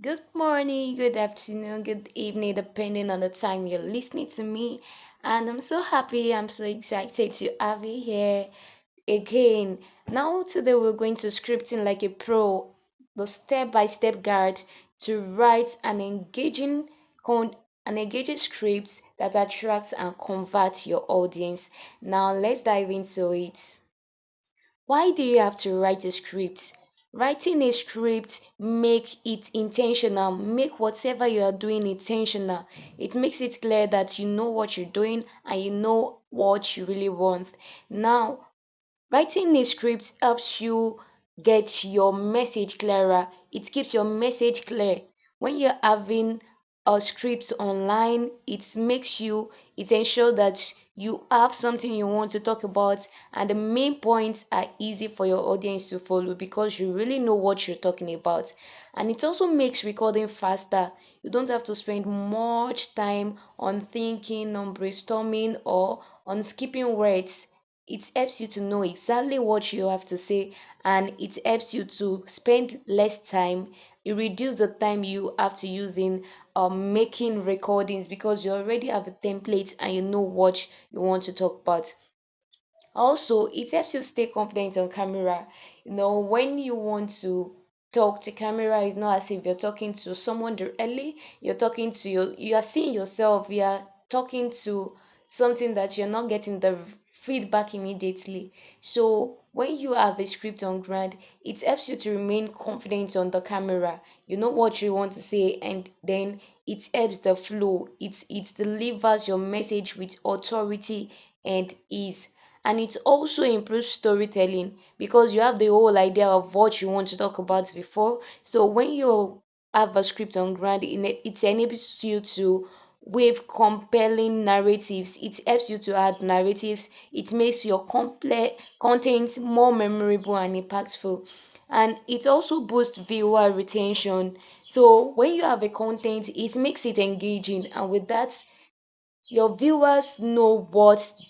Good morning, good afternoon, good evening, depending on the time you're listening to me. And I'm so happy, I'm so excited to have you here again. Now, today we're going to scripting like a pro, the step-by-step guide to write con- an engaging script that attracts and converts your audience. Now, let's dive into it. Why do you have to write a script? Writing a script make it intentional, make whatever you are doing intentional. It makes it clear that you know what you're doing and you know what you really want. Now, writing a script helps you get your message clearer. It keeps your message clear. When you're having a script online, it ensures that you have something you want to talk about, and the main points are easy for your audience to follow because you really know what you're talking about. And it also makes recording faster. You don't have to spend much time on thinking, on brainstorming, or on skipping words. It helps you to know exactly what you have to say, and it helps you to spend less time. It reduces the time you have to use in making recordings because you already have a template and you know what you want to talk about. Also, it helps you stay confident on camera. When you want to talk to camera, it's not as if you're talking to someone directly. You are seeing yourself, you are talking to something that you're not getting the feedback immediately. So when you have a script on ground, it helps you to remain confident on the camera. You know what you want to say, and then it helps the flow. It delivers your message with authority and ease. And it also improves storytelling because you have the whole idea of what you want to talk about before. So when you have a script on ground, it enables you to with compelling narratives. It helps you to add narratives. It makes your complete content more memorable and impactful. And it also boosts viewer retention. So when you have a content, it makes it engaging, and with that, your viewers know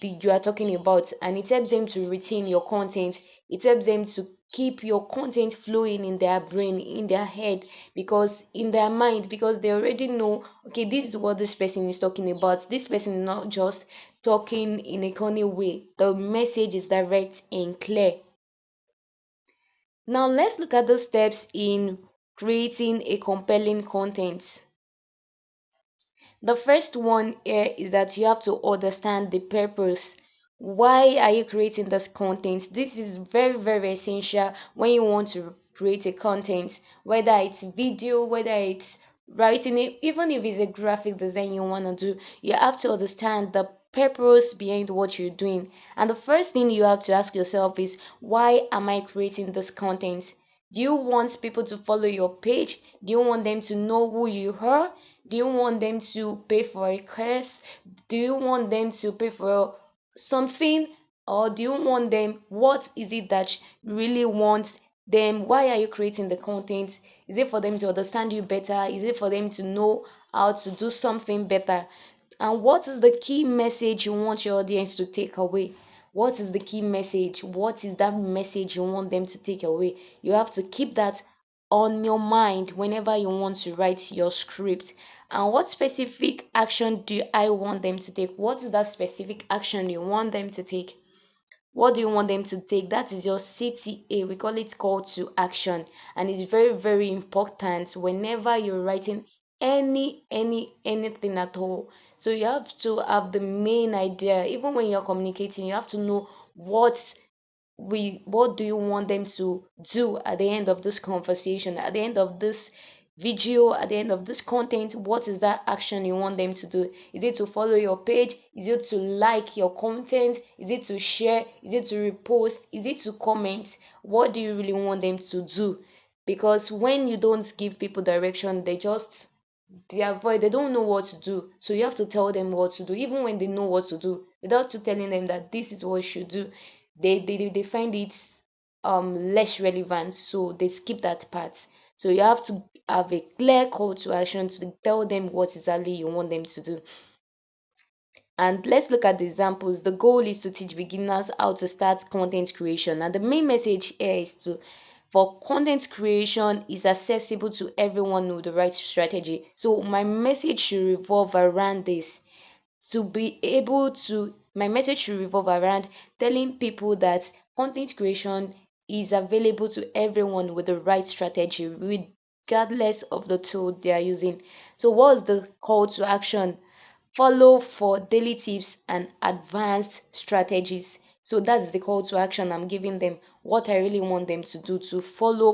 you are talking about, and it helps them to retain your content. It helps them to keep your content flowing in their brain, in their head, because in their mind, because they already know, okay, this is what this person is talking about. This person is not just talking in a corny way. The message is direct and clear. Now let's look at the steps in creating a compelling content. The first one here is that you have to understand the purpose. Why are you creating this content? This is very, very essential when you want to create a content, whether it's video, whether it's writing it, even if it's a graphic design you want to do, you have to understand the purpose behind what you're doing. And the first thing you have to ask yourself is, why am I creating this content? Do you want people to follow your page? Do you want them to know who you are? Do you want them to pay for a course? Do you want them to pay for something? Or do you want them, what is it that you really want them? Why are you creating the content? Is it for them to understand you better? Is it for them to know how to do something better? And what is the key message you want your audience to take away? What is the key message? What is that message you want them to take away? You have to keep that on your mind whenever you want to write your script. And what specific action do I want them to take? What is that specific action you want them to take? What do you want them to take? That is your CTA. We call it call to action. And it's very, very important whenever you're writing anything at all. So you have to have the main idea. Even when you're communicating, you have to know what do you want them to do at the end of this conversation, at the end of this video, at the end of this content. What is that action you want them to do? Is it to follow your page? Is it to like your content? Is it to share? Is it to repost? Is it to comment? What do you really want them to do? Because when you don't give people direction, they avoid, they don't know what to do. So you have to tell them what to do, even when they know what to do. Without you telling them that this is what you should do, they find it less relevant, so they skip that part. So you have to have a clear call to action to tell them what exactly you want them to do. And let's look at the examples. The goal is to teach beginners how to start content creation, and the main message here is to for content creation is accessible to everyone with the right strategy. So my message should revolve around this, to be able to my message should revolve around telling people that content creation is available to everyone with the right strategy, regardless of the tool they are using. So what's the call to action? Follow for daily tips and advanced strategies. So that's the call to action I'm giving them. What I really want them to do, to follow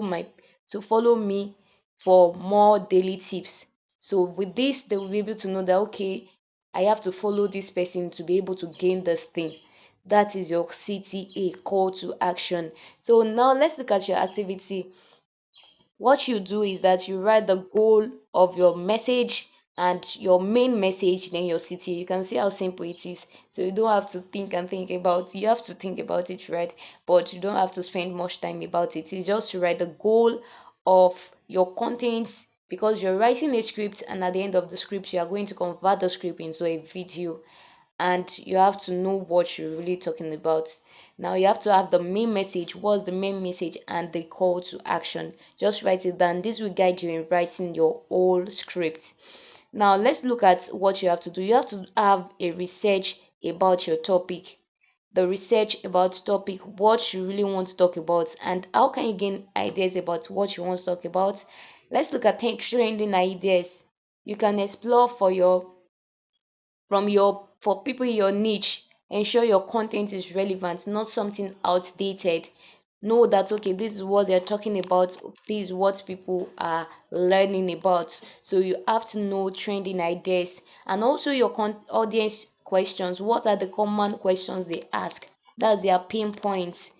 me for more daily tips. So with this, they will be able to know that, okay, I have to follow this person to be able to gain this thing. That is your CTA, call to action. So now let's look at your activity. What you do is that you write the goal of your message and your main message, then your city. You can see how simple it is. So you don't have to think and think about, you have to think about it, right? But you don't have to spend much time about it. It's just to write the goal of your contents, because you're writing a script, and at the end of the script you are going to convert the script into a video, and you have to know what you're really talking about. Now you have to have the main message, what's the main message, and the call to action. Just write it down. This will guide you in writing your whole script. Now let's look at what you have to do. You have to have a research about your topic, the research about topic, what you really want to talk about, and how can you gain ideas about what you want to talk about. Let's look at 10 trending ideas. You can explore for your from your for people in your niche. Ensure your content is relevant, not something outdated. Know that, okay, this is what they're talking about, this is what people are learning about. So you have to know trending ideas, and also your audience questions. What are the common questions they ask? That's their pain points.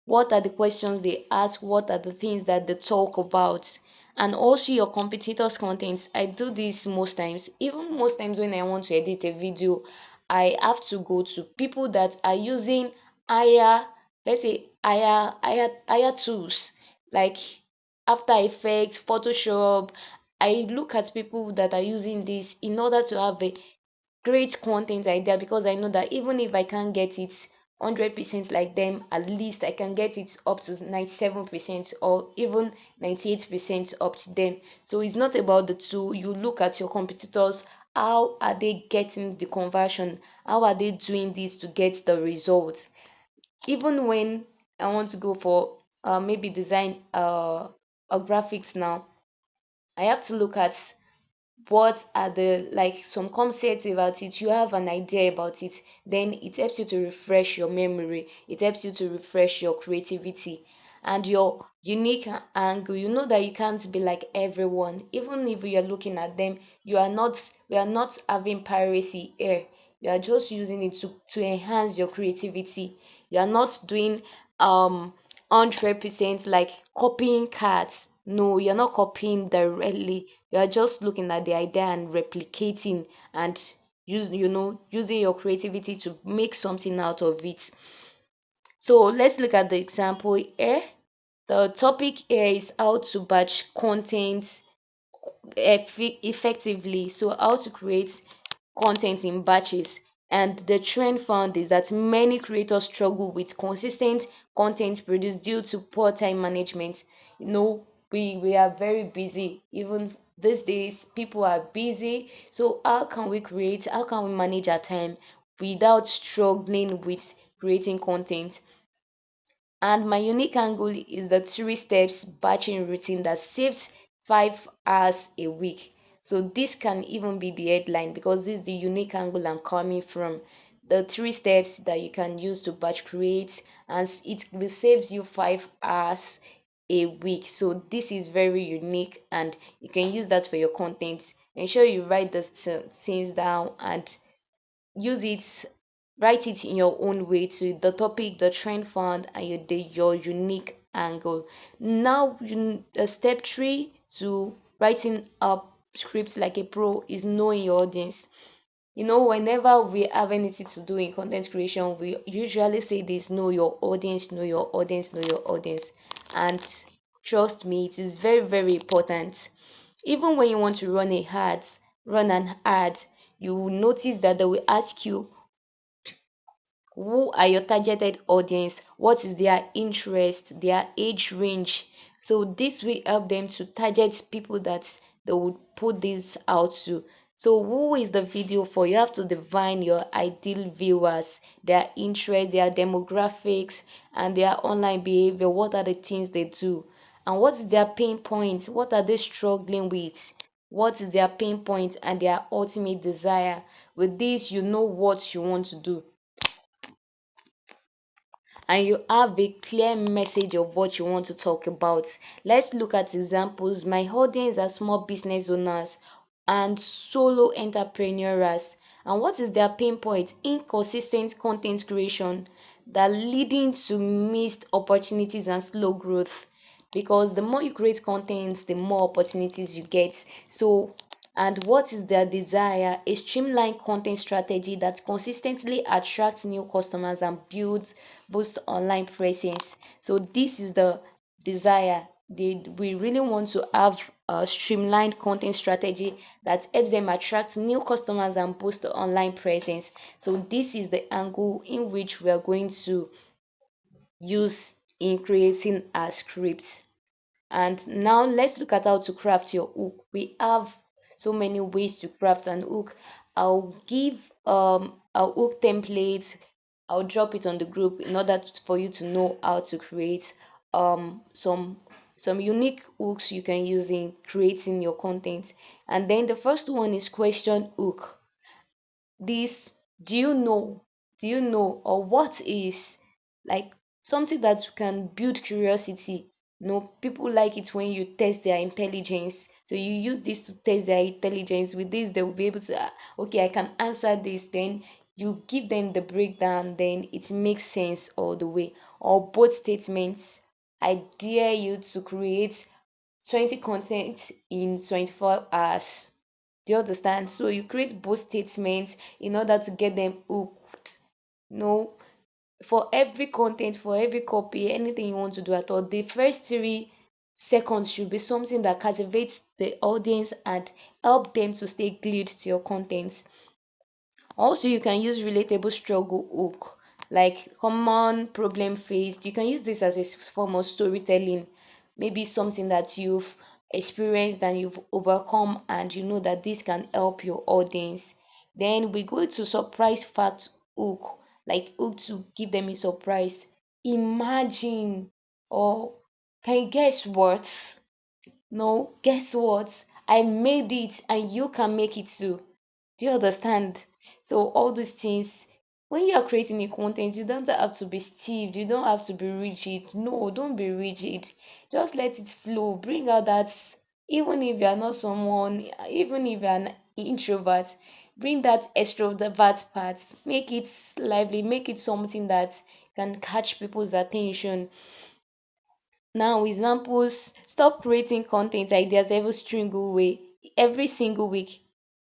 What are the questions they ask? What are the things that they talk about? And also your competitors' contents. I do this most times. Even most times when I want to edit a video, I have to go to people that are using higher, let's say higher tools like After Effects, Photoshop. I look at people that are using this in order to have a great content idea, because I know that even if I can't get it 100% like them, at least I can get it up to 97% or even 98% up to them. So it's not about the two. You look at your competitors. How are they getting the conversion? How are they doing this to get the results? Even when I want to go for maybe design or graphics now, I have to look at what are the, like, some concepts about it. You have an idea about it, then it helps you to refresh your memory, it helps you to refresh your creativity and your unique angle. You know that you can't be like everyone. Even if you're looking at them, we are not having piracy here. You are just using it to enhance your creativity. You are not doing 100% like copying cards. No, you're not copying directly. You are just looking at the idea and replicating, and using your creativity to make something out of it. So let's look at the example here. The topic here is how to batch content effectively. So how to create content in batches. And the trend found is that many creators struggle with consistent content produced due to poor time management. We are very busy. Even these days, people are busy. So how can we manage our time without struggling with creating content? And my unique angle is the 3 steps batching routine that saves 5 hours a week. So this can even be the headline, because this is the unique angle I'm coming from. The 3 steps that you can use to batch create, and it will saves you 5 hours a week. So this is very unique, and you can use that for your content. Ensure you write the things down and use it, write it in your own way, to the topic, the trend found, and your unique angle. Now, step 3 to writing up scripts like a pro is knowing your audience. Whenever we have anything to do in content creation, we usually say this: know your audience, know your audience, know your audience. And trust me, it is very, very important. Even when you want to run an ad, you will notice that they will ask you, who are your targeted audience, what is their interest, their age range. So this will help them to target people that they would put this out to. So who is the video for? You have to define your ideal viewers, their interest, their demographics, and their online behavior. What are the things they do, and what is their pain points, what are they struggling with, what is their pain point and their ultimate desire. With this, you know what you want to do, and you have a clear message of what you want to talk about. Let's look at examples. My audience are small business owners and solo entrepreneurs. And what is their pain point? Inconsistent content creation that leading to missed opportunities and slow growth. Because the more you create content, the more opportunities you get. So, and what is their desire? A streamlined content strategy that consistently attracts new customers and builds boost online presence. So this is the desire. We really want to have a streamlined content strategy that helps them attract new customers and boost online presence. So this is the angle in which we are going to use in creating our scripts. And now let's look at how to craft your hook. We have so many ways to craft an hook. I'll give a hook template. I'll drop it on the group in order for you to know how to create some unique hooks you can use in creating your content. And then the first one is question hook. This, do you know, or what is, like, something that can build curiosity. People like it when you test their intelligence, so you use this to test their intelligence. With this, they will be able to, okay, I can answer this. Then you give them the breakdown, then it makes sense all the way. Or both statements. I dare you to create 20 content in 24 hours. Do you understand? So you create both statements in order to get them hooked. No, for every content, for every copy, anything you want to do at all, the first 3 seconds should be something that captivates the audience and help them to stay glued to your content. Also, you can use relatable struggle hook, like common problem faced. You can use this as a form of storytelling, maybe something that you've experienced and you've overcome, and you know that this can help your audience. Then we go to surprise fact hook, like hook to give them a surprise. Imagine, or can you guess what? No, guess what? I made it and you can make it too. Do you understand? So all these things, when you are creating a content, you don't have to be stiff, you don't have to be rigid. No, don't be rigid. Just let it flow. Bring out that, even if you are not someone, even if you are an introvert, bring that extrovert part. Make it lively, make it something that can catch people's attention. Now, examples: stop creating content ideas every single week.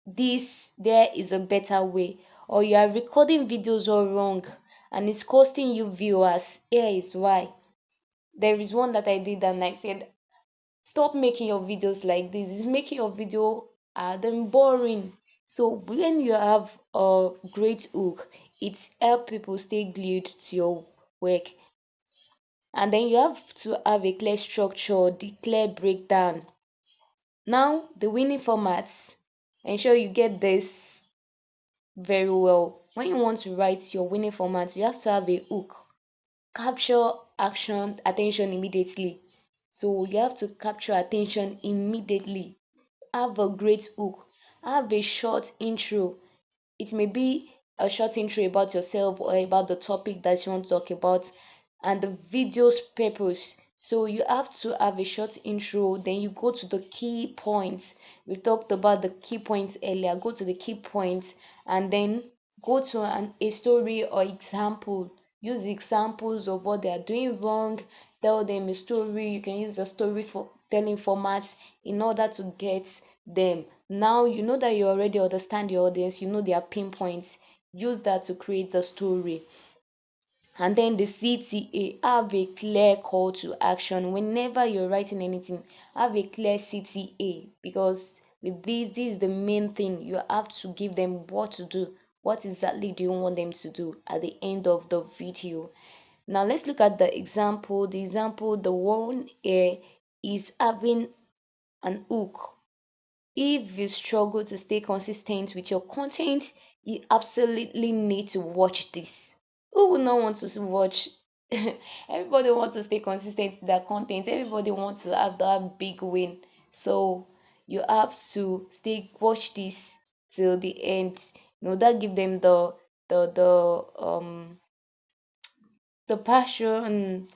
This there is a better way. Or you are recording videos all wrong and it's costing you viewers. Here is why. There is one that I did and I said, stop making your videos like this. It's making your video then boring. So when you have a great hook, it helps people stay glued to your work. And then you have to have a clear structure, the clear breakdown. Now, the winning formats. Ensure you get this very well. When you want to write your winning format, you have to have a hook. Capture action, attention immediately. So you have to capture attention immediately. Have a great hook. Have a short intro. It may be a short intro about yourself or about the topic that you want to talk about and the video's purpose. So you have to have a short intro, then you go to the key points. We talked about the key points earlier. Go to the key points and then go to a story or example. Use examples of what they are doing wrong. Tell them a story. You can use the story for telling format in order to get them. Now you know that you already understand your audience, you know their pinpoints. Use that to create the story. And then the CTA, have a clear call to action. Whenever you're writing anything, have a clear CTA, because with this is the main thing. You have to give them what to do. What exactly do you want them to do at the end of the video? Now let's look at the example. The example, the one here is having an hook. If you struggle to stay consistent with your content, you absolutely need to watch this. Who would not want to watch? Everybody wants to stay consistent with their content. Everybody wants to have that big win. So you have to stay watch this till the end. That give them the passion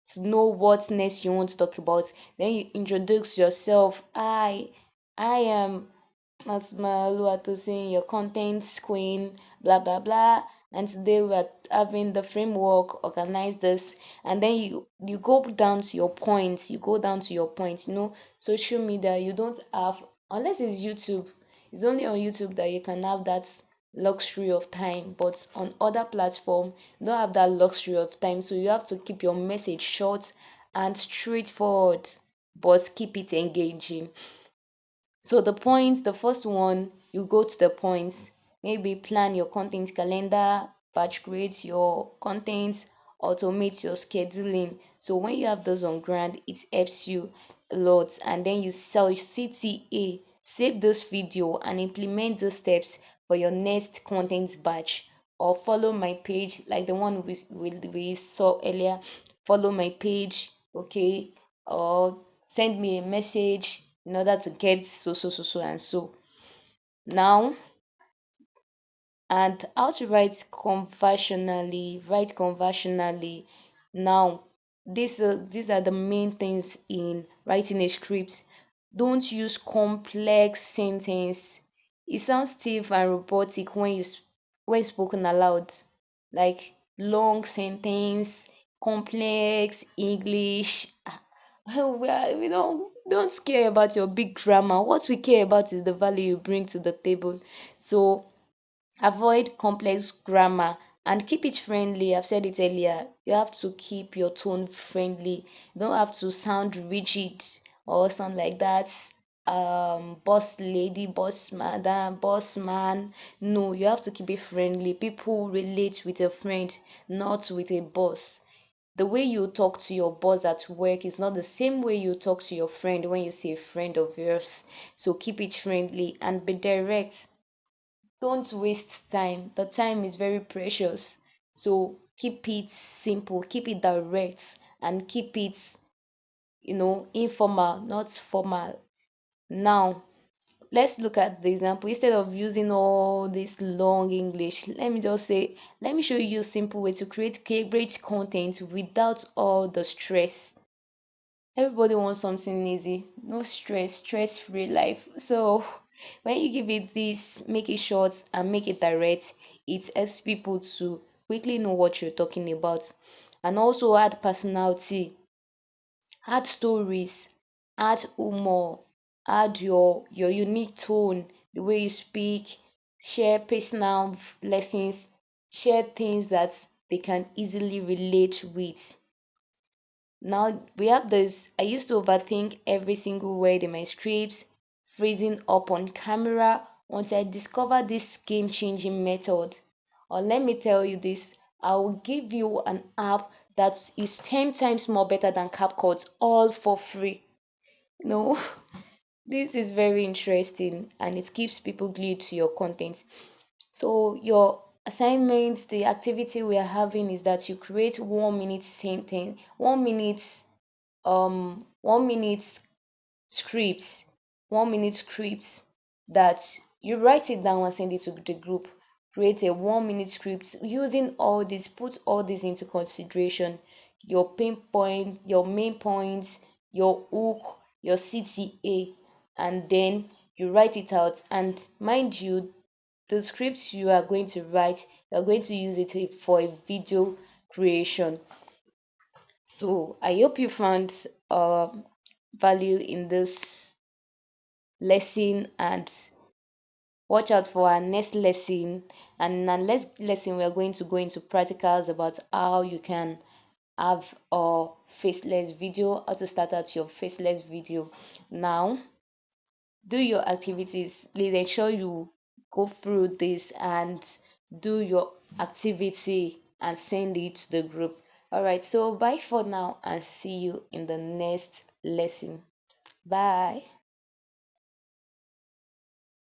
to know what next you want to talk about. Then you introduce yourself. I am Asma Oluwatosin, your content queen, blah blah blah. And today we are having the framework, organize this, and then you go down to your points. You go down to your points. Social media you don't have unless it's YouTube. It's only on YouTube that you can have that luxury of time, but on other platform you don't have that luxury of time. So you have to keep your message short and straightforward, but keep it engaging. So the points, the first one, you go to the points. Maybe plan your content calendar, batch create your content, automate your scheduling. So when you have those on ground, it helps you a lot. And then you sell CTA, save this video and implement the steps for your next content batch. Or follow my page, like the one we saw earlier. Follow my page, okay? Or send me a message in order to get so and so. Now, and how to write conversationally. Now, these are the main things in writing a script. Don't use complex sentence. It sounds stiff and robotic when spoken aloud, like long sentence, complex English. We don't care about your big grammar. What we care about is the value you bring to the table. So avoid complex grammar and keep it friendly. I've said it earlier. You have to keep your tone friendly. You don't have to sound rigid or sound like that. Boss lady, boss madam, boss man. No, you have to keep it friendly. People relate with a friend, not with a boss. The way you talk to your boss at work is not the same way you talk to your friend when you see a friend of yours. So keep it friendly and be direct. Don't waste time. The time is very precious. So keep it simple, keep it direct, and keep it, informal, not formal. Now, let's look at the example. Instead of using all this long English, let me show you a simple way to create great content without all the stress. Everybody wants something easy, no stress, stress-free life. So when you give it this, make it short and make it direct, it helps people to quickly know what you're talking about. And also add personality, add stories, add humor, add your unique tone, the way you speak, share personal lessons, share things that they can easily relate with. Now we have this. I used to overthink every single word in my scripts, freezing up on camera until I discovered this game changing method. Or let me tell you this, I will give you an app that is 10 times more better than CapCut, all for free. No, this is very interesting and it keeps people glued to your content. So your assignments, the activity we are having is that you create 1 minute sentence, 1 minute scripts, 1 minute scripts that you write it down and send it to the group. Create a 1 minute script using all this, put all this into consideration. Your pinpoint, your main points, your hook, your CTA, and then you write it out. And mind you, the script you are going to write, you are going to use it for a video creation. So I hope you found value in this lesson, and watch out for our next lesson. And in our next lesson, we are going to go into practicals about how you can have a faceless video, how to start out your faceless video. Now, do your activities. Please ensure you go through this and do your activity and send it to the group. All right, so bye for now and see you in the next lesson. Bye.